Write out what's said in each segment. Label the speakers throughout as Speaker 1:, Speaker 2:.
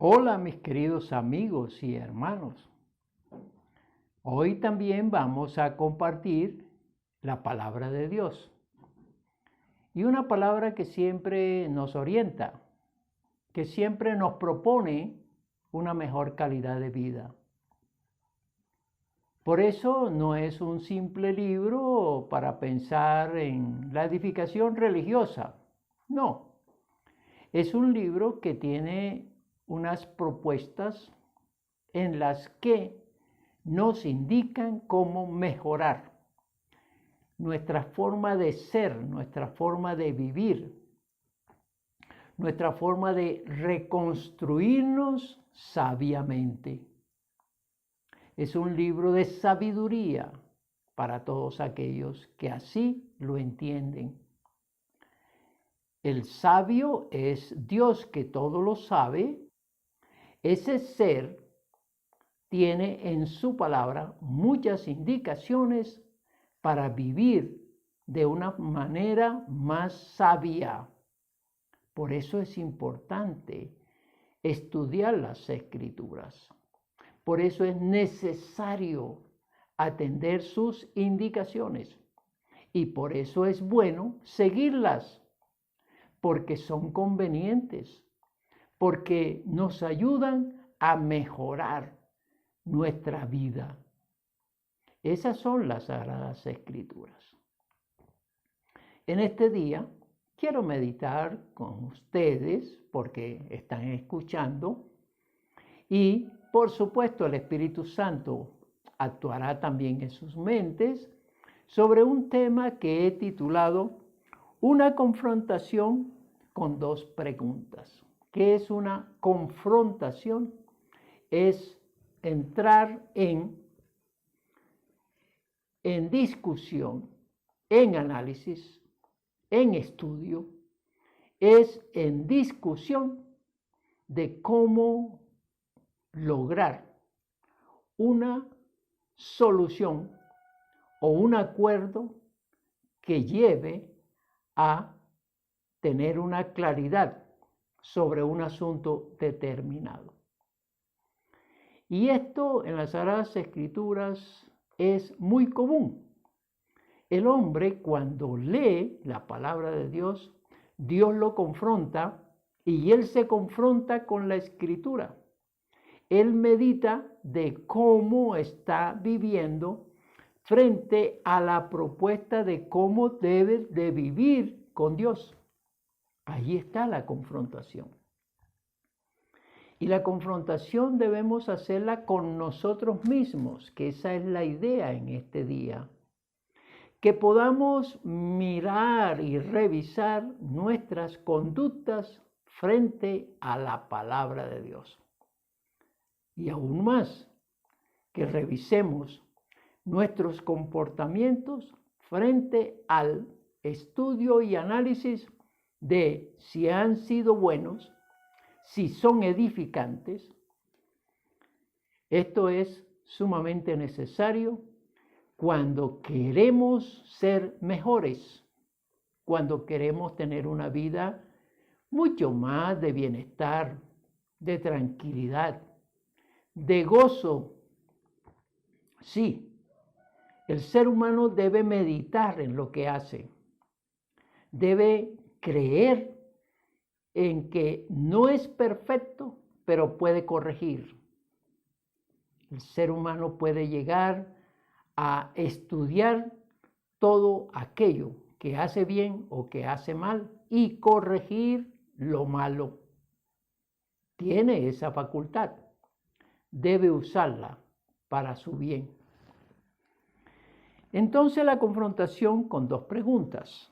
Speaker 1: Hola mis queridos amigos y hermanos. Hoy también vamos a compartir la palabra de Dios. Y una palabra que siempre nos orienta, que siempre nos propone una mejor calidad de vida. Por eso no es un simple libro para pensar en la edificación religiosa. No, es un libro que tiene unas propuestas en las que nos indican cómo mejorar nuestra forma de ser, nuestra forma de vivir, nuestra forma de reconstruirnos sabiamente. Es un libro de sabiduría para todos aquellos que así lo entienden. El sabio es Dios que todo lo sabe. Ese ser tiene en su palabra muchas indicaciones para vivir de una manera más sabia. Por eso es importante estudiar las Escrituras. Por eso es necesario atender sus indicaciones. Y por eso es bueno seguirlas, porque son convenientes, porque nos ayudan a mejorar nuestra vida. Esas son las Sagradas Escrituras. En este día quiero meditar con ustedes porque están escuchando y por supuesto el Espíritu Santo actuará también en sus mentes sobre un tema que he titulado Una confrontación con dos preguntas. ¿Qué es una confrontación? Es entrar en discusión, en análisis, en estudio, es en discusión de cómo lograr una solución o un acuerdo que lleve a tener una claridad sobre un asunto determinado. Y esto en las Sagradas Escrituras es muy común. El hombre cuando lee la palabra de Dios, Dios lo confronta y él se confronta con la Escritura. Él medita de cómo está viviendo frente a la propuesta de cómo debe de vivir con Dios. Ahí está la confrontación. Y la confrontación debemos hacerla con nosotros mismos, que esa es la idea en este día. Que podamos mirar y revisar nuestras conductas frente a la palabra de Dios. Y aún más, que revisemos nuestros comportamientos frente al estudio y análisis de si han sido buenos, si son edificantes. Esto es sumamente necesario cuando queremos ser mejores, cuando queremos tener una vida mucho más de bienestar, de tranquilidad, de gozo. Sí, el ser humano debe meditar en lo que hace, debe creer en que no es perfecto, pero puede corregir. El ser humano puede llegar a estudiar todo aquello que hace bien o que hace mal y corregir lo malo. Tiene esa facultad, debe usarla para su bien. Entonces la confrontación con dos preguntas.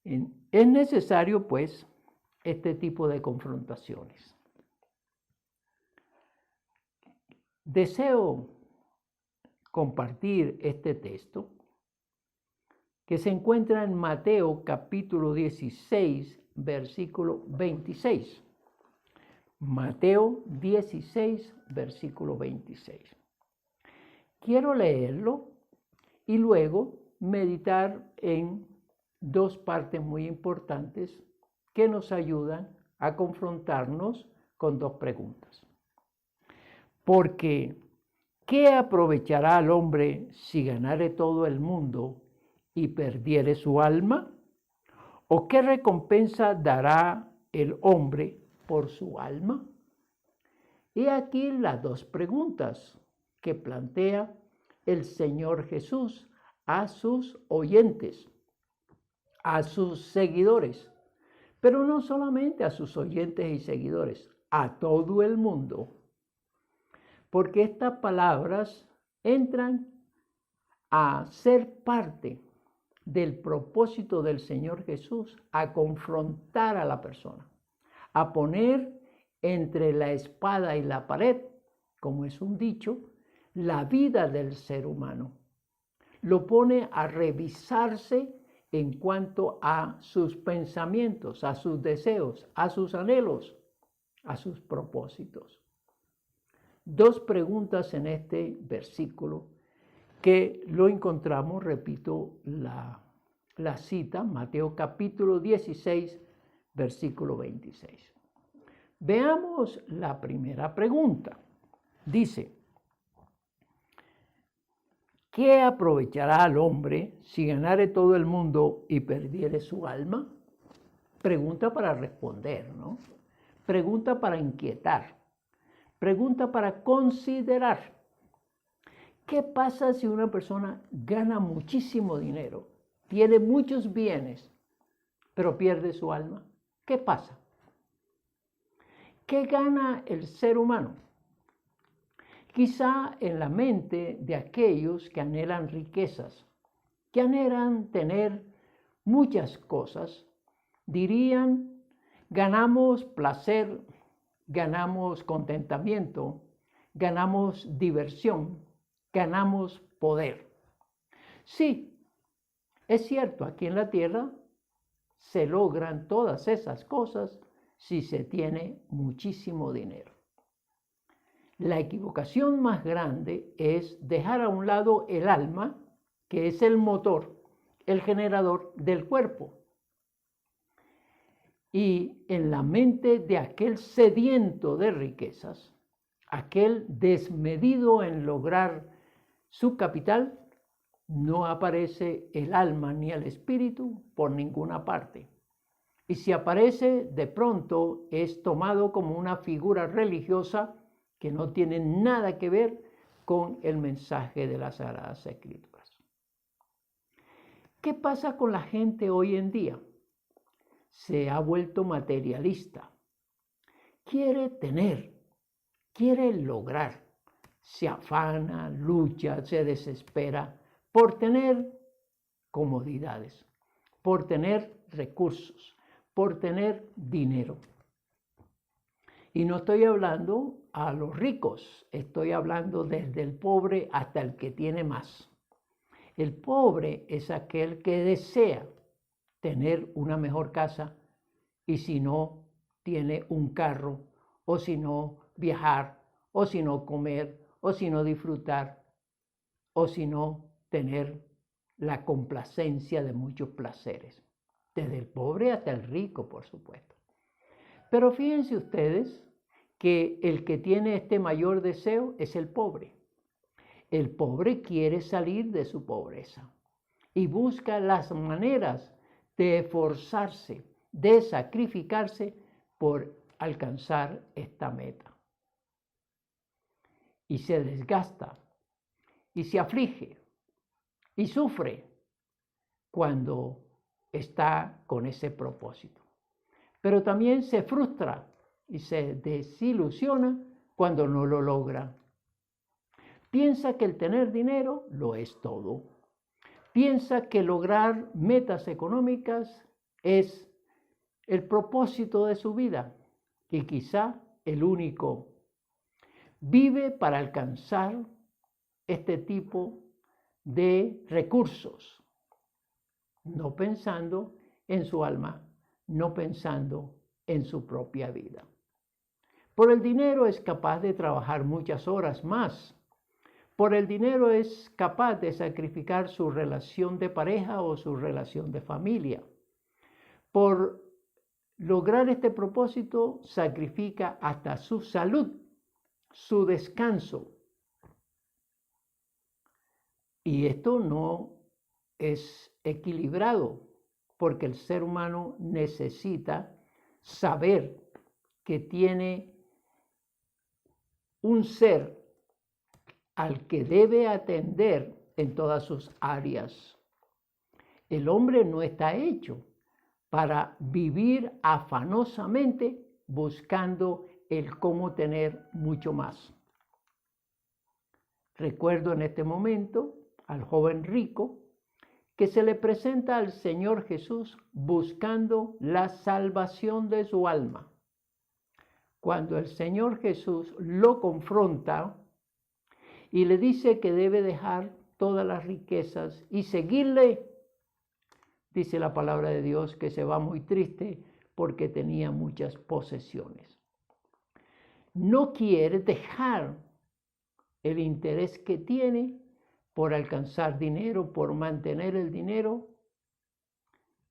Speaker 1: Es necesario, pues, este tipo de confrontaciones. Deseo compartir este texto que se encuentra en Mateo capítulo 16, versículo 26. Mateo 16, versículo 26. Quiero leerlo y luego meditar en dos partes muy importantes que nos ayudan a confrontarnos con dos preguntas. Porque, ¿qué aprovechará al hombre si ganare todo el mundo y perdiere su alma? ¿O qué recompensa dará el hombre por su alma? Y aquí las dos preguntas que plantea el Señor Jesús a sus oyentes, a sus seguidores, pero no solamente a sus oyentes y seguidores, a todo el mundo, porque estas palabras entran a ser parte del propósito del Señor Jesús, a confrontar a la persona, a poner entre la espada y la pared, como es un dicho, la vida del ser humano. Lo pone a revisarse en cuanto a sus pensamientos, a sus deseos, a sus anhelos, a sus propósitos. Dos preguntas en este versículo que lo encontramos, repito, la cita, Mateo capítulo 16, versículo 26. Veamos la primera pregunta. Dice, ¿qué aprovechará al hombre si ganare todo el mundo y perdiere su alma? Pregunta para responder, ¿no? Pregunta para inquietar. Pregunta para considerar. ¿Qué pasa si una persona gana muchísimo dinero, tiene muchos bienes, pero pierde su alma? ¿Qué pasa? ¿Qué gana el ser humano? Quizá en la mente de aquellos que anhelan riquezas, que anhelan tener muchas cosas, dirían, ganamos placer, ganamos contentamiento, ganamos diversión, ganamos poder. Sí, es cierto, aquí en la tierra se logran todas esas cosas si se tiene muchísimo dinero. La equivocación más grande es dejar a un lado el alma, que es el motor, el generador del cuerpo. Y en la mente de aquel sediento de riquezas, aquel desmedido en lograr su capital, no aparece el alma ni el espíritu por ninguna parte. Y si aparece, de pronto es tomado como una figura religiosa que no tiene nada que ver con el mensaje de las Sagradas Escrituras. ¿Qué pasa con la gente hoy en día? Se ha vuelto materialista. Quiere tener, quiere lograr. Se afana, lucha, se desespera por tener comodidades, por tener recursos, por tener dinero. Y no estoy hablando a los ricos, estoy hablando desde el pobre hasta el que tiene más. El pobre es aquel que desea tener una mejor casa y si no, tiene un carro, o si no, viajar, o si no, comer, o si no, disfrutar, o si no, tener la complacencia de muchos placeres. Desde el pobre hasta el rico, por supuesto. Pero fíjense ustedes que el que tiene este mayor deseo es el pobre. El pobre quiere salir de su pobreza y busca las maneras de esforzarse, de sacrificarse por alcanzar esta meta. Y se desgasta, y se aflige, y sufre cuando está con ese propósito. Pero también se frustra y se desilusiona cuando no lo logra. Piensa que el tener dinero lo es todo. Piensa que lograr metas económicas es el propósito de su vida y quizá el único. Vive para alcanzar este tipo de recursos, no pensando en su alma, no pensando en su propia vida. Por el dinero es capaz de trabajar muchas horas más. Por el dinero es capaz de sacrificar su relación de pareja o su relación de familia. Por lograr este propósito sacrifica hasta su salud, su descanso. Y esto no es equilibrado, porque el ser humano necesita saber que tiene un ser al que debe atender en todas sus áreas. El hombre no está hecho para vivir afanosamente buscando el cómo tener mucho más. Recuerdo en este momento al joven rico que se le presenta al Señor Jesús buscando la salvación de su alma. Cuando el Señor Jesús lo confronta y le dice que debe dejar todas las riquezas y seguirle, dice la palabra de Dios que se va muy triste porque tenía muchas posesiones. No quiere dejar el interés que tiene por alcanzar dinero, por mantener el dinero,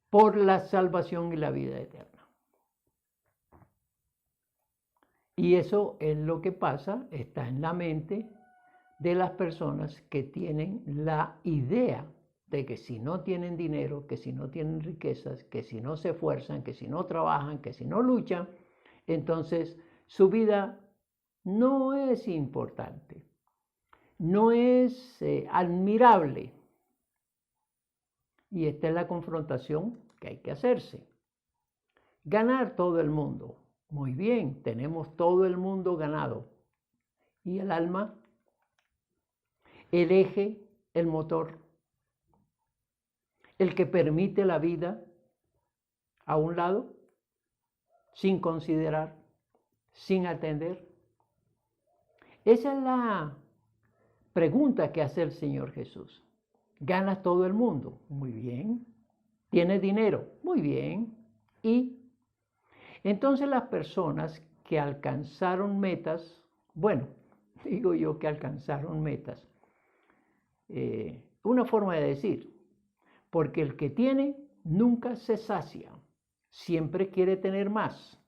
Speaker 1: por la salvación y la vida eterna. Y eso es lo que pasa, está en la mente de las personas que tienen la idea de que si no tienen dinero, que si no tienen riquezas, que si no se esfuerzan, que si no trabajan, que si no luchan, entonces su vida no es importante, no es admirable. Y esta es la confrontación que hay que hacerse. Ganar todo el mundo. Muy bien, tenemos todo el mundo ganado. ¿Y el alma? El eje, el motor, el que permite la vida a un lado, sin considerar, sin atender. Esa es la pregunta que hace el Señor Jesús. ¿Ganas todo el mundo? Muy bien. ¿Tienes dinero? Muy bien. Y entonces las personas que alcanzaron metas, bueno, digo yo que alcanzaron metas, una forma de decir, porque el que tiene nunca se sacia, siempre quiere tener más.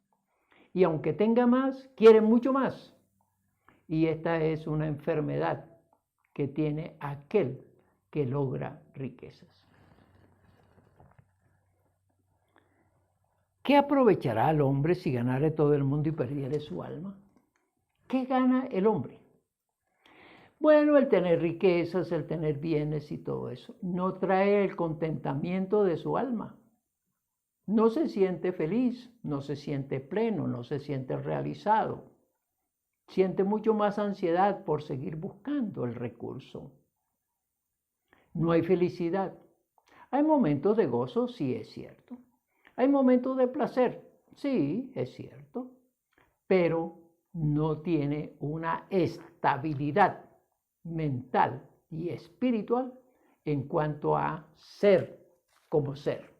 Speaker 1: Y aunque tenga más, quiere mucho más. Y esta es una enfermedad que tiene aquel que logra riquezas. ¿Qué aprovechará el hombre si ganare todo el mundo y perdiere su alma? ¿Qué gana el hombre? Bueno, el tener riquezas, el tener bienes y todo eso, no trae el contentamiento de su alma. No se siente feliz, no se siente pleno, no se siente realizado. Siente mucho más ansiedad por seguir buscando el recurso. No hay felicidad. Hay momentos de gozo, sí es cierto. Hay momentos de placer, sí es cierto. Pero no tiene una estabilidad mental y espiritual en cuanto a ser como ser.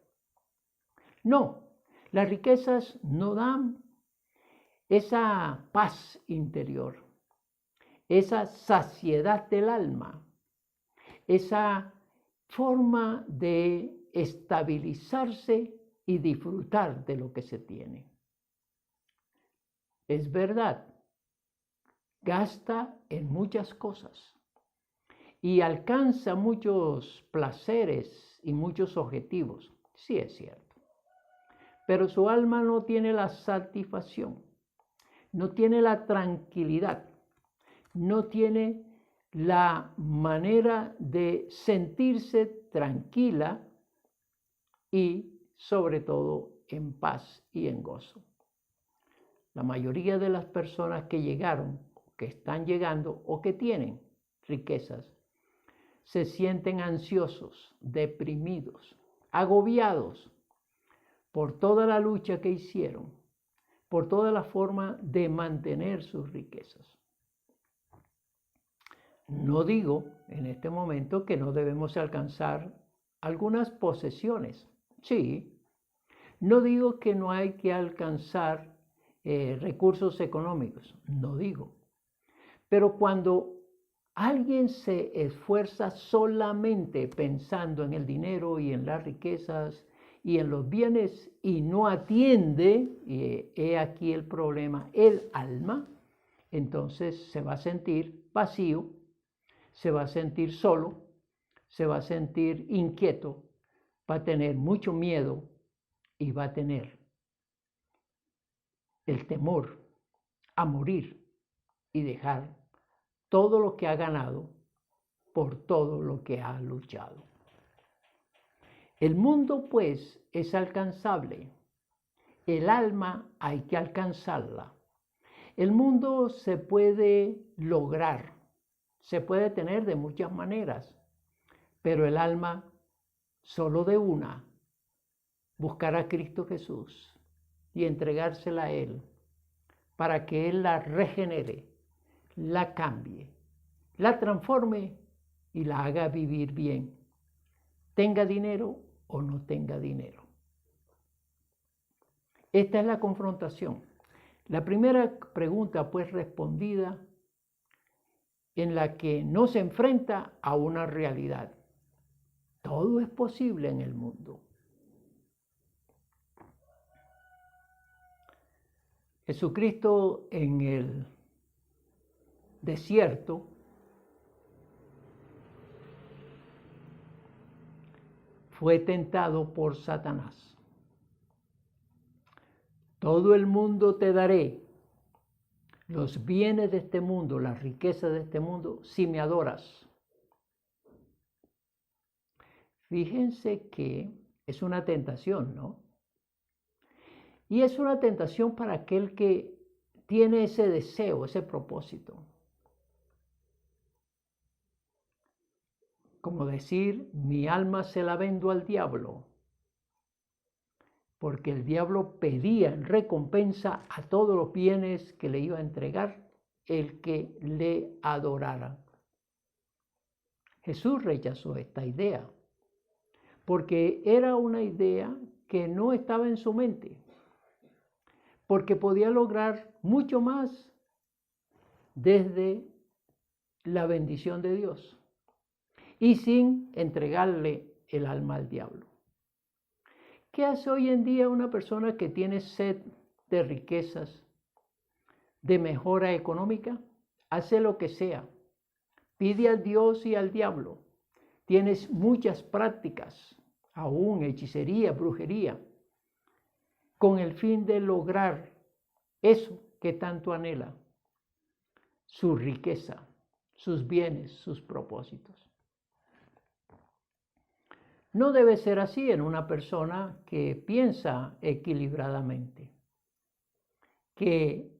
Speaker 1: No, las riquezas no dan esa paz interior, esa saciedad del alma, esa forma de estabilizarse y disfrutar de lo que se tiene. Es verdad, gasta en muchas cosas y alcanza muchos placeres y muchos objetivos, sí es cierto. Pero su alma no tiene la satisfacción, no tiene la tranquilidad, no tiene la manera de sentirse tranquila y sobre todo en paz y en gozo. La mayoría de las personas que llegaron, que están llegando o que tienen riquezas, se sienten ansiosos, deprimidos, agobiados por toda la lucha que hicieron, por toda la forma de mantener sus riquezas. No digo en este momento que no debemos alcanzar algunas posesiones. Sí, no digo que no hay que alcanzar recursos económicos, no digo. Pero cuando alguien se esfuerza solamente pensando en el dinero y en las riquezas y en los bienes y no atiende, y he aquí el problema, el alma, entonces se va a sentir vacío, se va a sentir solo, se va a sentir inquieto, va a tener mucho miedo y va a tener el temor a morir y dejar todo lo que ha ganado por todo lo que ha luchado. El mundo, pues, es alcanzable. El alma hay que alcanzarla. El mundo se puede lograr, se puede tener de muchas maneras, pero el alma solo de una, buscar a Cristo Jesús y entregársela a Él para que Él la regenere, la cambie, la transforme y la haga vivir bien, tenga dinero o no tenga dinero. Esta es la confrontación. La primera pregunta, pues, respondida, en la que no se enfrenta a una realidad. Todo es posible en el mundo. Jesucristo en el desierto fue tentado por Satanás. Todo el mundo te daré, los bienes de este mundo, las riquezas de este mundo, si me adoras. Fíjense que es una tentación, ¿no? Y es una tentación para aquel que tiene ese deseo, ese propósito. Como decir, mi alma se la vendo al diablo, porque el diablo pedía en recompensa a todos los bienes que le iba a entregar el que le adorara. Jesús rechazó esta idea, porque era una idea que no estaba en su mente, porque podía lograr mucho más desde la bendición de Dios y sin entregarle el alma al diablo. ¿Qué hace hoy en día una persona que tiene sed de riquezas, de mejora económica? Hace lo que sea, pide a Dios y al diablo. Tienes muchas prácticas, aún hechicería, brujería, con el fin de lograr eso que tanto anhela, su riqueza, sus bienes, sus propósitos. No debe ser así en una persona que piensa equilibradamente, que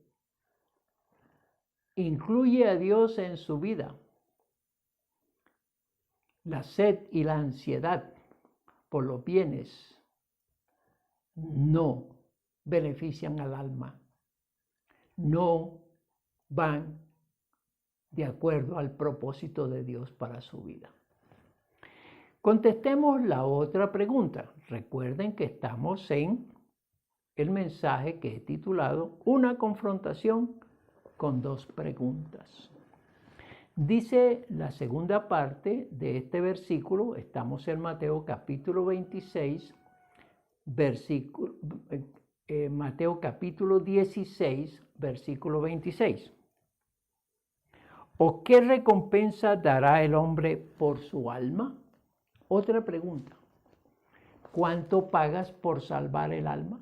Speaker 1: incluye a Dios en su vida. La sed y la ansiedad por los bienes no benefician al alma, no van de acuerdo al propósito de Dios para su vida. Contestemos la otra pregunta. Recuerden que estamos en el mensaje que he titulado Una confrontación con dos preguntas. Dice la segunda parte de este versículo, estamos en Mateo capítulo 26, Mateo capítulo 16, versículo 26. ¿O qué recompensa dará el hombre por su alma? Otra pregunta. ¿Cuánto pagas por salvar el alma?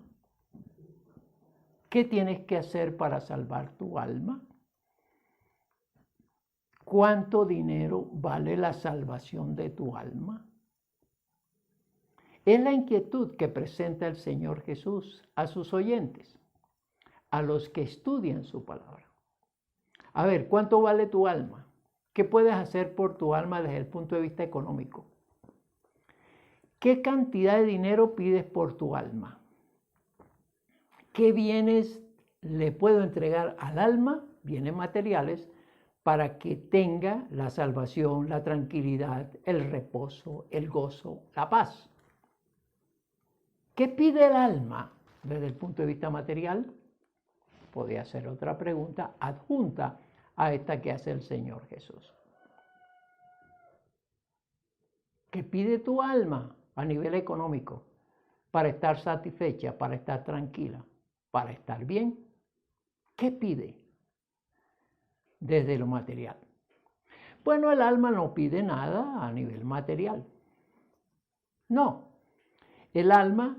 Speaker 1: ¿Qué tienes que hacer para salvar tu alma? ¿Cuánto dinero vale la salvación de tu alma? Es la inquietud que presenta el Señor Jesús a sus oyentes, a los que estudian su palabra. A ver, ¿cuánto vale tu alma? ¿Qué puedes hacer por tu alma desde el punto de vista económico? ¿Qué cantidad de dinero pides por tu alma? ¿Qué bienes le puedo entregar al alma, bienes materiales, para que tenga la salvación, la tranquilidad, el reposo, el gozo, la paz? ¿Qué pide el alma desde el punto de vista material? Podría ser otra pregunta adjunta a esta que hace el Señor Jesús. ¿Qué pide tu alma a nivel económico? para estar satisfecha, para estar tranquila, para estar bien. ¿Qué pide? Desde lo material. Bueno, el alma no pide nada a nivel material. No, el alma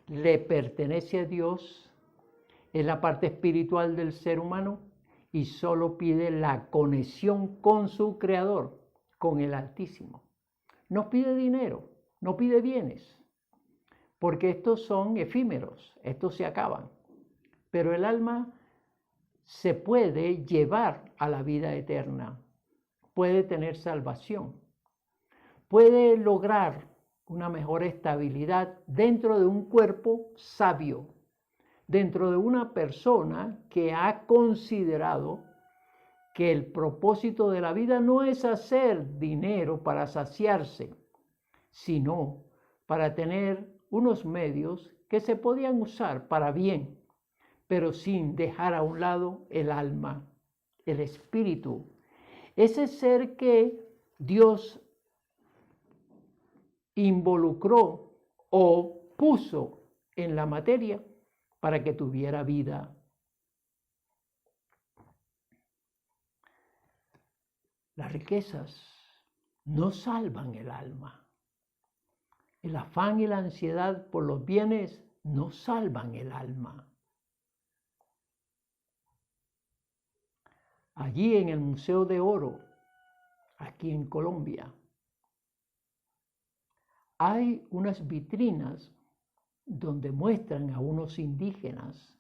Speaker 1: le pertenece a Dios, es la parte espiritual del ser humano y solo pide la conexión con su Creador, con el Altísimo. No pide dinero, no pide bienes, porque estos son efímeros, estos se acaban. Pero el alma se puede llevar a la vida eterna, puede tener salvación, puede lograr una mejor estabilidad dentro de un cuerpo sabio, dentro de una persona que ha considerado que el propósito de la vida no es hacer dinero para saciarse, sino para tener unos medios que se podían usar para bien, pero sin dejar a un lado el alma, el espíritu, ese ser que Dios involucró o puso en la materia para que tuviera vida. Las riquezas no salvan el alma. El afán y la ansiedad por los bienes no salvan el alma. Allí en el Museo de Oro, aquí en Colombia, hay unas vitrinas donde muestran a unos indígenas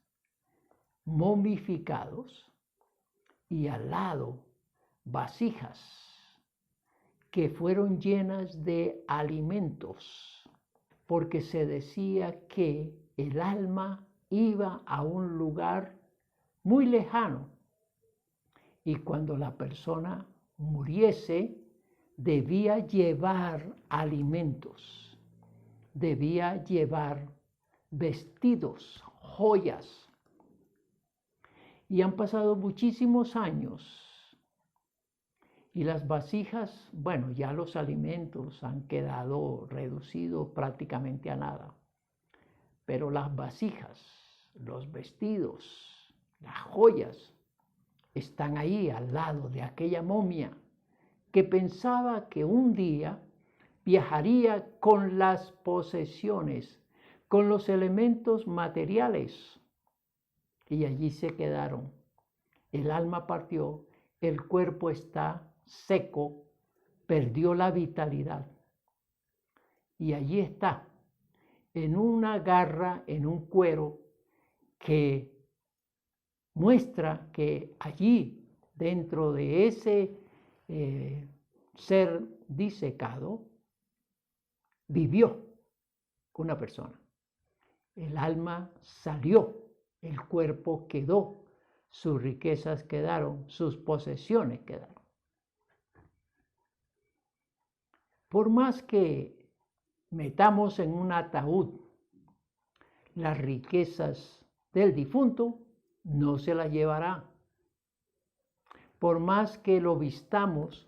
Speaker 1: momificados y al lado vasijas que fueron llenas de alimentos, porque se decía que el alma iba a un lugar muy lejano y cuando la persona muriese debía llevar alimentos, debía llevar vestidos, joyas. Y han pasado muchísimos años y las vasijas, bueno, ya los alimentos han quedado reducidos prácticamente a nada. Pero las vasijas, los vestidos, las joyas, están ahí al lado de aquella momia que pensaba que un día viajaría con las posesiones, con los elementos materiales. Y allí se quedaron. El alma partió, el cuerpo está seco, perdió la vitalidad. Y allí está, en una garra, en un cuero, que muestra que allí, dentro de ese ser disecado, vivió una persona. El alma salió, el cuerpo quedó, sus riquezas quedaron, sus posesiones quedaron. Por más que metamos en un ataúd las riquezas del difunto, no se las llevará. Por más que lo vistamos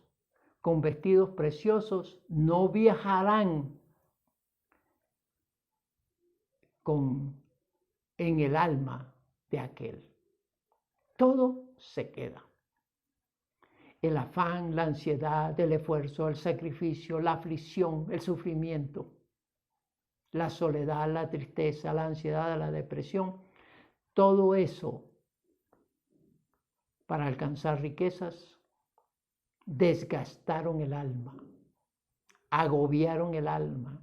Speaker 1: con vestidos preciosos, no viajarán en el alma de aquel. Todo se queda. El afán, la ansiedad, el esfuerzo, el sacrificio, la aflicción, el sufrimiento, la soledad, la tristeza, la ansiedad, la depresión, todo eso para alcanzar riquezas desgastaron el alma, agobiaron el alma,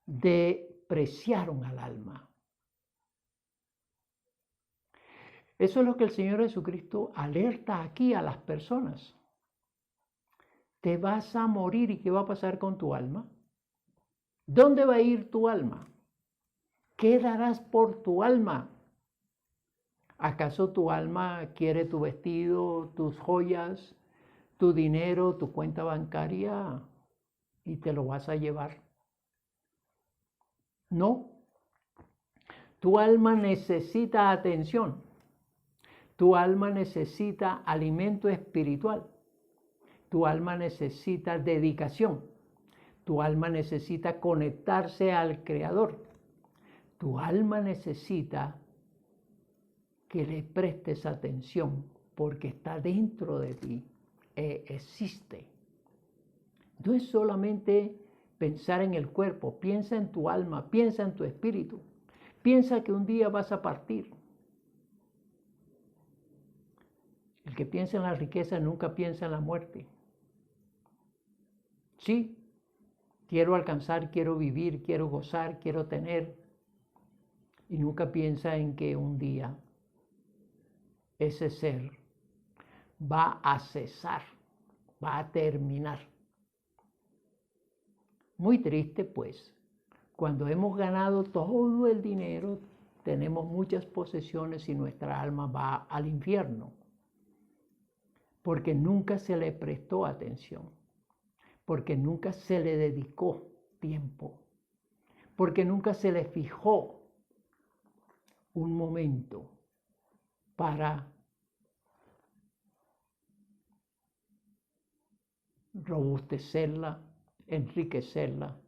Speaker 1: despreciaron al alma. Eso es lo que el Señor Jesucristo alerta aquí a las personas. Te vas a morir, ¿y qué va a pasar con tu alma? ¿Dónde va a ir tu alma? ¿Qué darás por tu alma? ¿Acaso tu alma quiere tu vestido, tus joyas, tu dinero, tu cuenta bancaria y te lo vas a llevar? No. Tu alma necesita atención. Tu alma necesita alimento espiritual. Tu alma necesita dedicación. Tu alma necesita conectarse al Creador. Tu alma necesita que le prestes atención porque está dentro de ti, existe. No es solamente pensar en el cuerpo, piensa en tu alma, piensa en tu espíritu. Piensa que un día vas a partir. El que piensa en la riqueza nunca piensa en la muerte. Sí, quiero alcanzar, quiero vivir, quiero gozar, quiero tener. Y nunca piensa en que un día ese ser va a cesar, va a terminar. Muy triste, pues, cuando hemos ganado todo el dinero, tenemos muchas posesiones y nuestra alma va al infierno, porque nunca se le prestó atención, porque nunca se le dedicó tiempo, porque nunca se le fijó un momento para robustecerla, enriquecerla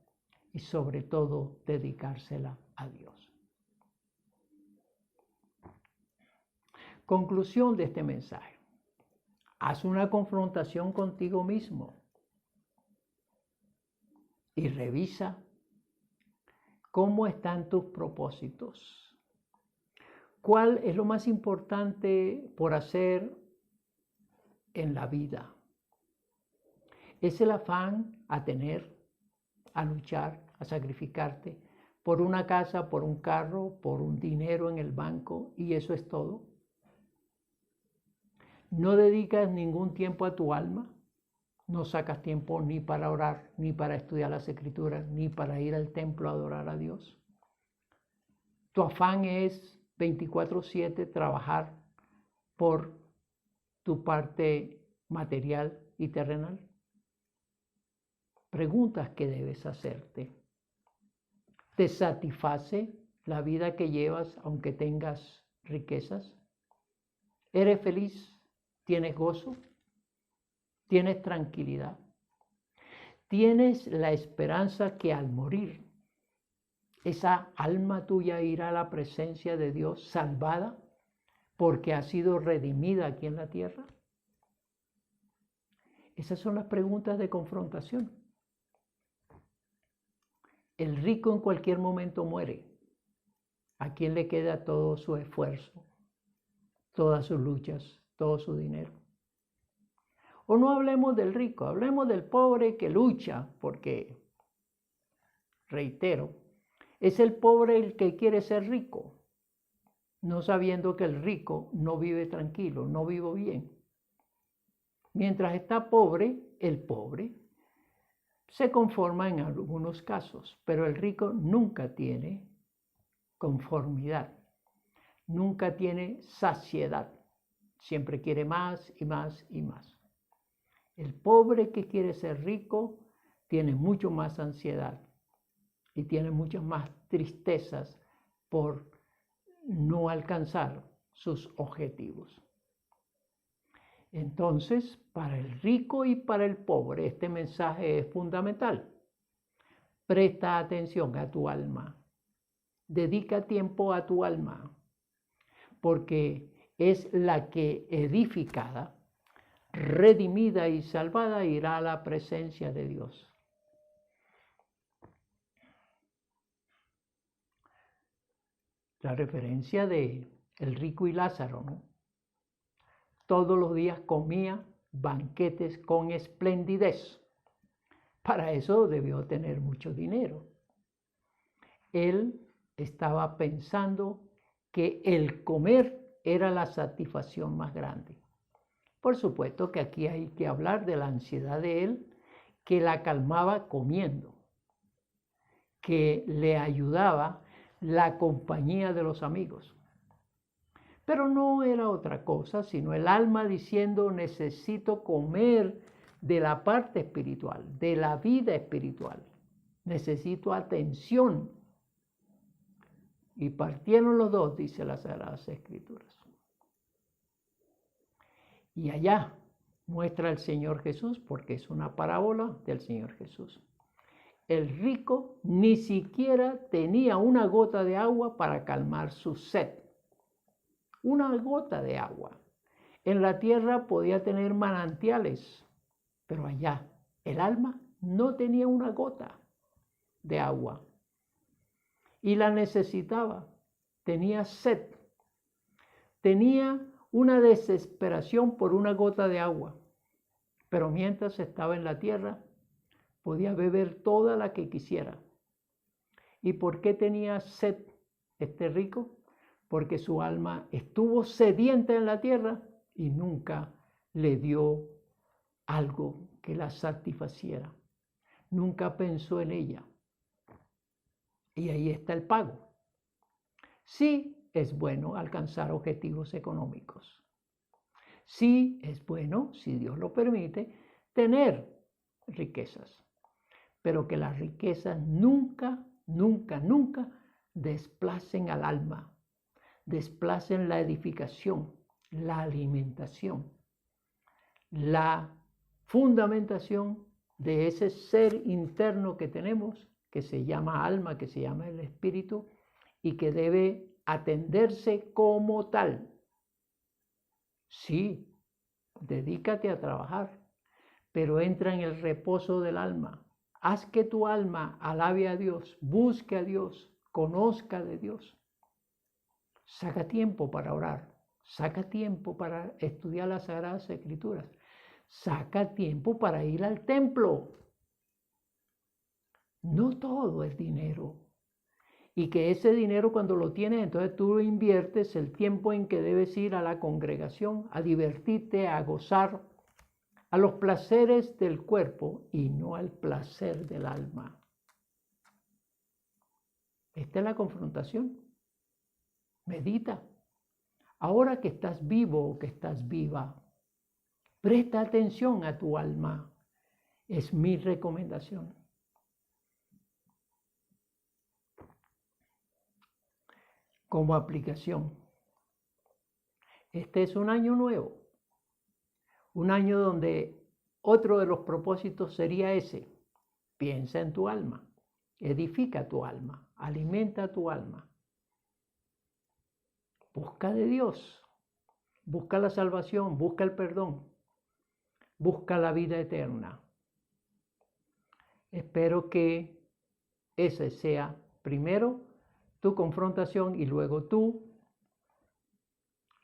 Speaker 1: y sobre todo dedicársela a Dios. Conclusión de este mensaje. Haz una confrontación contigo mismo y revisa cómo están tus propósitos. ¿Cuál es lo más importante por hacer en la vida? ¿Es el afán a tener, a luchar, a sacrificarte por una casa, por un carro, por un dinero en el banco y eso es todo? ¿No dedicas ningún tiempo a tu alma? ¿No sacas tiempo ni para orar, ni para estudiar las Escrituras, ni para ir al templo a adorar a Dios? ¿Tu afán es 24/7 trabajar por tu parte material y terrenal? Preguntas que debes hacerte. ¿Te satisface la vida que llevas aunque tengas riquezas? ¿Eres feliz? ¿Tienes gozo? ¿Tienes tranquilidad? ¿Tienes la esperanza que al morir esa alma tuya irá a la presencia de Dios salvada porque ha sido redimida aquí en la tierra? Esas son las preguntas de confrontación. El rico en cualquier momento muere. ¿A quién le queda todo su esfuerzo, todas sus luchas, todo su dinero? O no hablemos del rico, hablemos del pobre que lucha, porque, reitero, es el pobre el que quiere ser rico, no sabiendo que el rico no vive tranquilo, no vive bien. Mientras está pobre, el pobre se conforma en algunos casos, pero el rico nunca tiene conformidad, nunca tiene saciedad, siempre quiere más y más y más. El pobre que quiere ser rico tiene mucho más ansiedad y tiene muchas más tristezas por no alcanzar sus objetivos. Entonces, para el rico y para el pobre, este mensaje es fundamental. Presta atención a tu alma. Dedica tiempo a tu alma, porque es la que edificada, redimida y salvada irá a la presencia de Dios. La referencia de el rico y Lázaro, ¿no? Todos los días comía banquetes con esplendidez. Para eso debió tener mucho dinero. Él estaba pensando que el comer era la satisfacción más grande. Por supuesto que aquí hay que hablar de la ansiedad de él, que la calmaba comiendo, que le ayudaba la compañía de los amigos. Pero no era otra cosa, sino el alma diciendo, necesito comer de la parte espiritual, de la vida espiritual. Necesito atención. Y partieron los dos, dice las Sagradas Escrituras. Y allá muestra el Señor Jesús, porque es una parábola del Señor Jesús, el rico ni siquiera tenía una gota de agua para calmar su sed. Una gota de agua. En la tierra podía tener manantiales, pero allá el alma no tenía una gota de agua y la necesitaba. Tenía sed, tenía una desesperación por una gota de agua, pero mientras estaba en la tierra podía beber toda la que quisiera. ¿Y por qué tenía sed este rico? Porque su alma estuvo sedienta en la tierra y nunca le dio algo que la satisfaciera. Nunca pensó en ella. Y ahí está el pago. Sí es bueno alcanzar objetivos económicos. Sí es bueno, si Dios lo permite, tener riquezas. Pero que las riquezas nunca, nunca, nunca desplacen al alma. Desplacen la edificación, la alimentación, la fundamentación de ese ser interno que tenemos, que se llama alma, que se llama el espíritu, y que debe atenderse como tal. Sí, dedícate a trabajar, pero entra en el reposo del alma. Haz que tu alma alabe a Dios, busque a Dios, conozca de Dios. Saca tiempo para orar, saca tiempo para estudiar las Sagradas Escrituras, saca tiempo para ir al templo. No todo es dinero. Y que ese dinero cuando lo tienes, entonces tú lo inviertes el tiempo en que debes ir a la congregación, a divertirte, a gozar, a los placeres del cuerpo y no al placer del alma. Esta es la confrontación. Medita. Ahora que estás vivo o que estás viva, presta atención a tu alma. Es mi recomendación. Como aplicación, este es un año nuevo, un año donde otro de los propósitos sería ese: piensa en tu alma, edifica tu alma, alimenta tu alma, busca de Dios, busca la salvación, busca el perdón, busca la vida eterna. Espero que ese sea primero tu confrontación y luego tu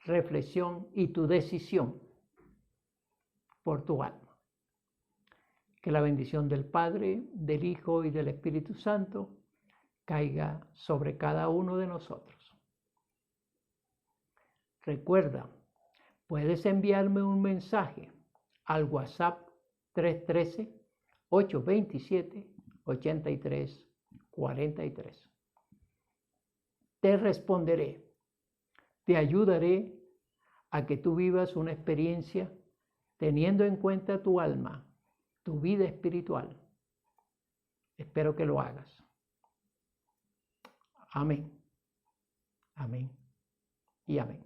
Speaker 1: reflexión y tu decisión por tu alma. Que la bendición del Padre, del Hijo y del Espíritu Santo caiga sobre cada uno de nosotros. Recuerda, puedes enviarme un mensaje al WhatsApp 313-827-8343. Te responderé, te ayudaré a que tú vivas una experiencia teniendo en cuenta tu alma, tu vida espiritual. Espero que lo hagas. Amén. Amén. Y amén.